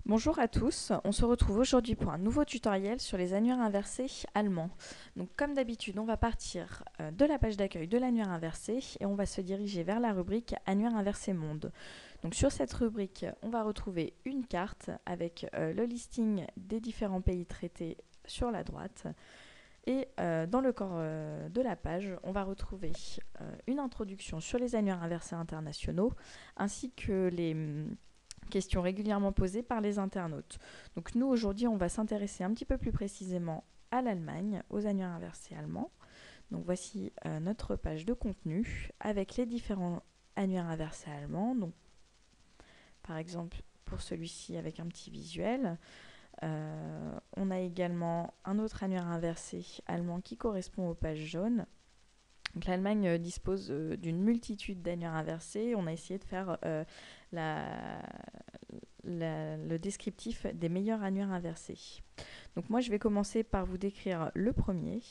Bonjour à tous, on se retrouve aujourd'hui pour un nouveau tutoriel sur les annuaires inversés allemands. Donc comme d'habitude, on va partir de la page d'accueil de l'annuaire inversé et on va se diriger vers la rubrique annuaire inversé monde. Donc sur cette rubrique, on va retrouver une carte avec le listing des différents pays traités sur la droite. Et dans le corps de la page, on va retrouver une introduction sur les annuaires inversés internationaux ainsi que les questions régulièrement posées par les internautes. Donc nous, aujourd'hui, on va s'intéresser un petit peu plus précisément à l'Allemagne, aux annuaires inversés allemands. Donc voici notre page de contenu avec les différents annuaires inversés allemands. Donc, par exemple, pour celui-ci avec un petit visuel. On a également un autre annuaire inversé allemand qui correspond aux pages jaunes. Donc l'Allemagne dispose d'une multitude d'annuaires inversés. On a essayé de faire le descriptif des meilleurs annuaires inversés. Donc moi je vais commencer par vous décrire le premier.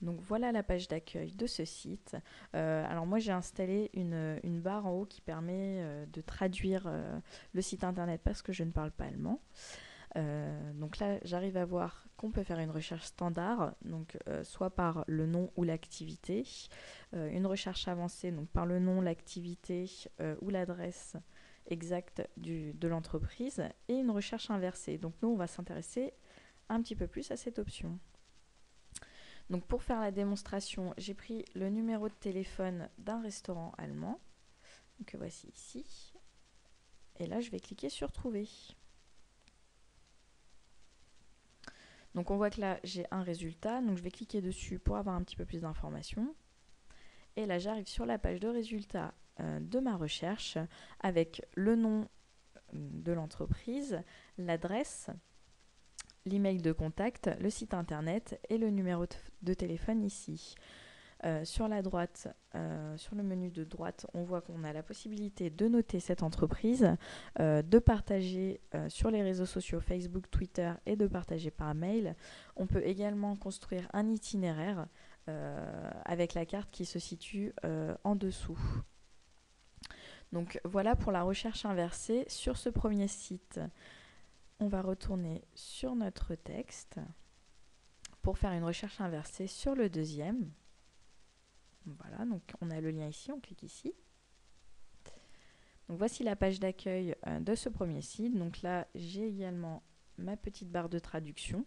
Donc voilà la page d'accueil de ce site. Alors moi j'ai installé une barre en haut qui permet de traduire le site internet parce que je ne parle pas allemand. Donc là, j'arrive à voir qu'on peut faire une recherche standard, donc soit par le nom ou l'activité, une recherche avancée, donc par le nom, l'activité ou l'adresse exacte de l'entreprise, et une recherche inversée. Donc nous, on va s'intéresser un petit peu plus à cette option. Donc pour faire la démonstration, j'ai pris le numéro de téléphone d'un restaurant allemand, que voici ici, et là je vais cliquer sur trouver. Donc on voit que là j'ai un résultat, donc je vais cliquer dessus pour avoir un petit peu plus d'informations. Et là j'arrive sur la page de résultats de ma recherche avec le nom de l'entreprise, l'adresse, l'email de contact, le site internet et le numéro de téléphone ici. Sur la droite, sur le menu de droite, on voit qu'on a la possibilité de noter cette entreprise, de partager sur les réseaux sociaux Facebook, Twitter et de partager par mail. On peut également construire un itinéraire avec la carte qui se situe en dessous. Donc voilà pour la recherche inversée sur ce premier site. On va retourner sur notre texte pour faire une recherche inversée sur le deuxième. Voilà, donc on a le lien ici, on clique ici. Donc voici la page d'accueil de ce premier site. Donc là, j'ai également ma petite barre de traduction.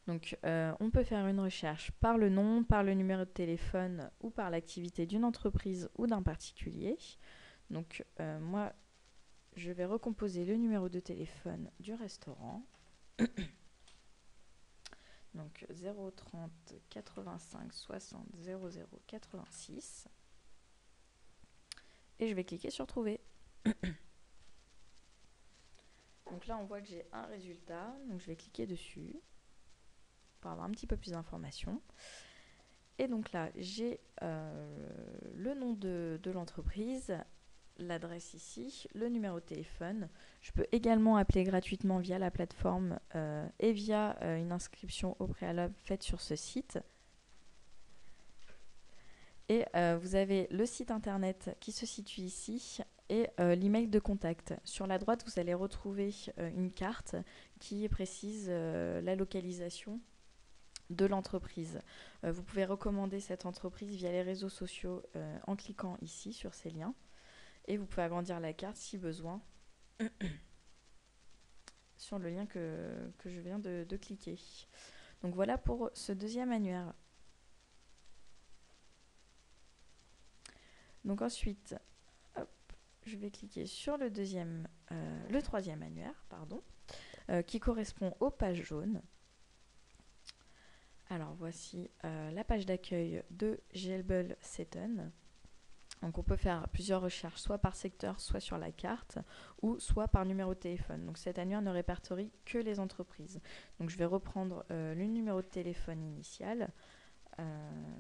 Donc on peut faire une recherche par le nom, par le numéro de téléphone ou par l'activité d'une entreprise ou d'un particulier. Donc moi, je vais recomposer le numéro de téléphone du restaurant. Donc 030 85 60 00 86. Et je vais cliquer sur trouver. Donc là, on voit que j'ai un résultat. Donc je vais cliquer dessus pour avoir un petit peu plus d'informations. Et donc là, j'ai le nom de l'entreprise, l'adresse ici, le numéro de téléphone. Je peux également appeler gratuitement via la plateforme et via une inscription au préalable faite sur ce site. Et vous avez le site internet qui se situe ici et l'email de contact. Sur la droite, vous allez retrouver une carte qui précise la localisation de l'entreprise. Vous pouvez recommander cette entreprise via les réseaux sociaux en cliquant ici sur ces liens. Et vous pouvez agrandir la carte si besoin sur le lien que je viens de cliquer. Donc voilà pour ce deuxième annuaire. Donc ensuite, hop, je vais cliquer sur le troisième annuaire, pardon, qui correspond aux pages jaunes. Alors voici la page d'accueil de Gelbel-Setten. Donc on peut faire plusieurs recherches, soit par secteur, soit sur la carte, ou soit par numéro de téléphone. Donc cet annuaire ne répertorie que les entreprises. Donc je vais reprendre le numéro de téléphone initial,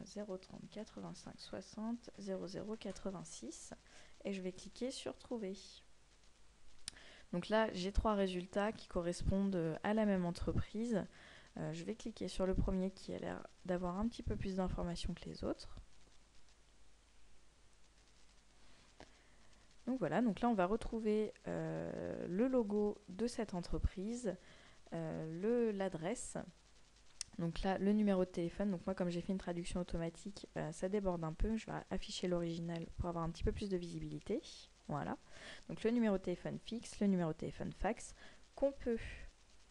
030 85 60 00 86, et je vais cliquer sur trouver. Donc là, j'ai trois résultats qui correspondent à la même entreprise. Je vais cliquer sur le premier qui a l'air d'avoir un petit peu plus d'informations que les autres. Donc voilà, donc là on va retrouver le logo de cette entreprise, l'adresse. Donc là, le numéro de téléphone. Donc moi, comme j'ai fait une traduction automatique, ça déborde un peu. Je vais afficher l'original pour avoir un petit peu plus de visibilité. Voilà. Donc le numéro de téléphone fixe, le numéro de téléphone fax, qu'on peut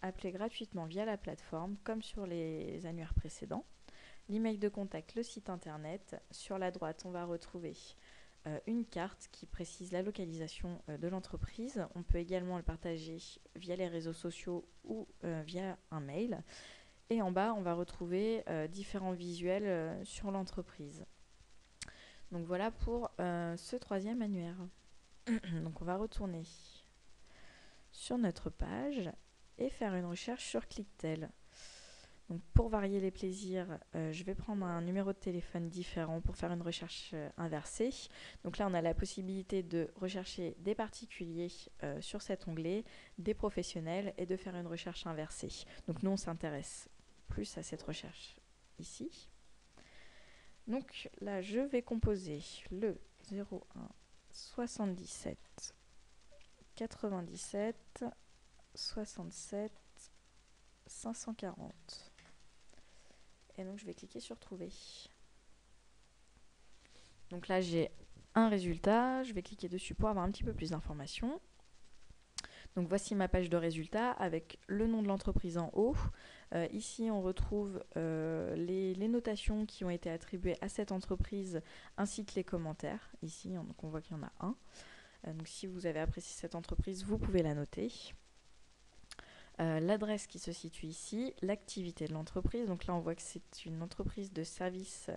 appeler gratuitement via la plateforme, comme sur les annuaires précédents. L'email de contact, le site internet. Sur la droite, on va retrouver une carte qui précise la localisation de l'entreprise. On peut également le partager via les réseaux sociaux ou via un mail. Et en bas, on va retrouver différents visuels sur l'entreprise. Donc voilà pour ce troisième annuaire. Donc on va retourner sur notre page et faire une recherche sur Clicktel. Donc pour varier les plaisirs, je vais prendre un numéro de téléphone différent pour faire une recherche inversée. Donc là, on a la possibilité de rechercher des particuliers sur cet onglet, des professionnels et de faire une recherche inversée. Donc nous, on s'intéresse plus à cette recherche ici. Donc là, je vais composer le 01 77 97 67 540. Et donc je vais cliquer sur trouver. Donc là j'ai un résultat, je vais cliquer dessus pour avoir un petit peu plus d'informations. Donc voici ma page de résultats avec le nom de l'entreprise en haut. Ici on retrouve les notations qui ont été attribuées à cette entreprise ainsi que les commentaires. Ici donc on voit qu'il y en a un. Donc si vous avez apprécié cette entreprise, vous pouvez la noter. L'adresse qui se situe ici, l'activité de l'entreprise. Donc là, on voit que c'est une entreprise de services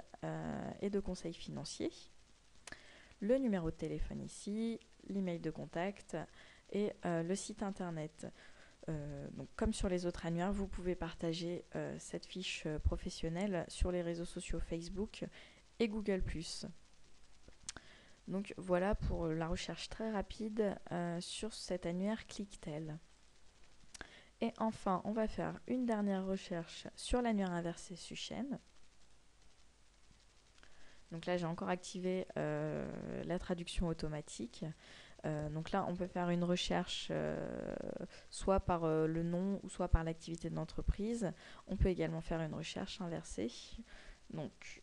et de conseils financiers. Le numéro de téléphone ici, l'email de contact et le site internet. Donc, comme sur les autres annuaires, vous pouvez partager cette fiche professionnelle sur les réseaux sociaux Facebook et Google+. Donc voilà pour la recherche très rapide sur cet annuaire Clicktel. Et enfin, on va faire une dernière recherche sur l'annuaire inversé Suchen. Donc là, j'ai encore activé la traduction automatique. Donc là, on peut faire une recherche soit par le nom ou soit par l'activité de l'entreprise. On peut également faire une recherche inversée. Donc,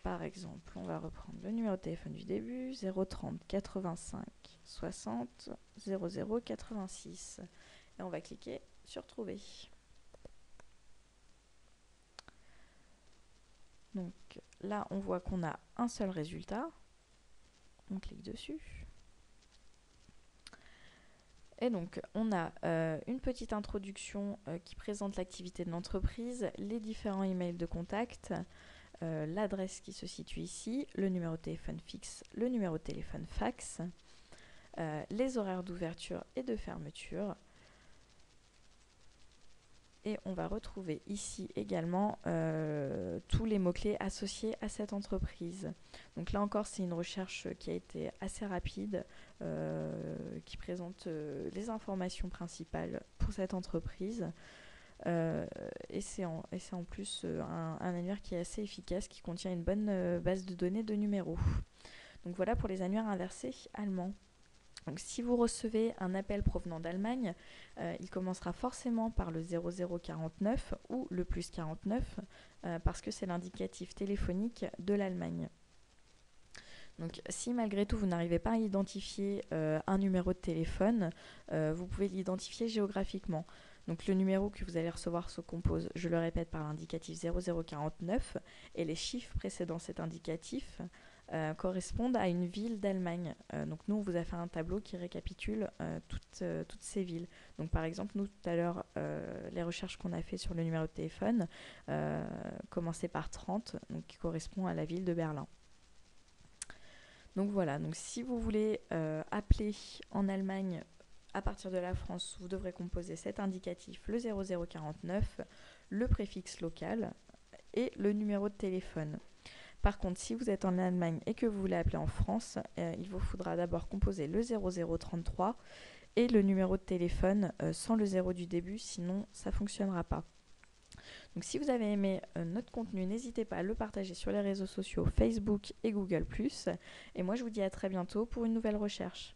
par exemple, on va reprendre le numéro de téléphone du début, 030 85 60 00 86. Et on va cliquer sur trouver. Donc là, on voit qu'on a un seul résultat. On clique dessus. Et donc, on a une petite introduction qui présente l'activité de l'entreprise, les différents emails de contact, l'adresse qui se situe ici, le numéro de téléphone fixe, le numéro de téléphone fax, les horaires d'ouverture et de fermeture. Et on va retrouver ici également tous les mots-clés associés à cette entreprise. Donc là encore, c'est une recherche qui a été assez rapide, qui présente les informations principales pour cette entreprise. Et c'est en plus un annuaire qui est assez efficace, qui contient une bonne base de données de numéros. Donc voilà pour les annuaires inversés allemands. Donc, si vous recevez un appel provenant d'Allemagne, il commencera forcément par le 0049 ou le plus 49 parce que c'est l'indicatif téléphonique de l'Allemagne. Donc, si malgré tout vous n'arrivez pas à identifier un numéro de téléphone, vous pouvez l'identifier géographiquement. Donc, le numéro que vous allez recevoir se compose, je le répète, par l'indicatif 0049 et les chiffres précédant cet indicatif correspondent à une ville d'Allemagne. Donc nous, on vous a fait un tableau qui récapitule toutes ces villes. Donc par exemple, nous, tout à l'heure, les recherches qu'on a fait sur le numéro de téléphone commençaient par 30, donc qui correspond à la ville de Berlin. Donc voilà, donc si vous voulez appeler en Allemagne à partir de la France, vous devrez composer cet indicatif, le 0049, le préfixe local et le numéro de téléphone. Par contre, si vous êtes en Allemagne et que vous voulez appeler en France, il vous faudra d'abord composer le 0033 et le numéro de téléphone sans le 0 du début, sinon ça ne fonctionnera pas. Donc si vous avez aimé notre contenu, n'hésitez pas à le partager sur les réseaux sociaux Facebook et Google+. Et moi je vous dis à très bientôt pour une nouvelle recherche.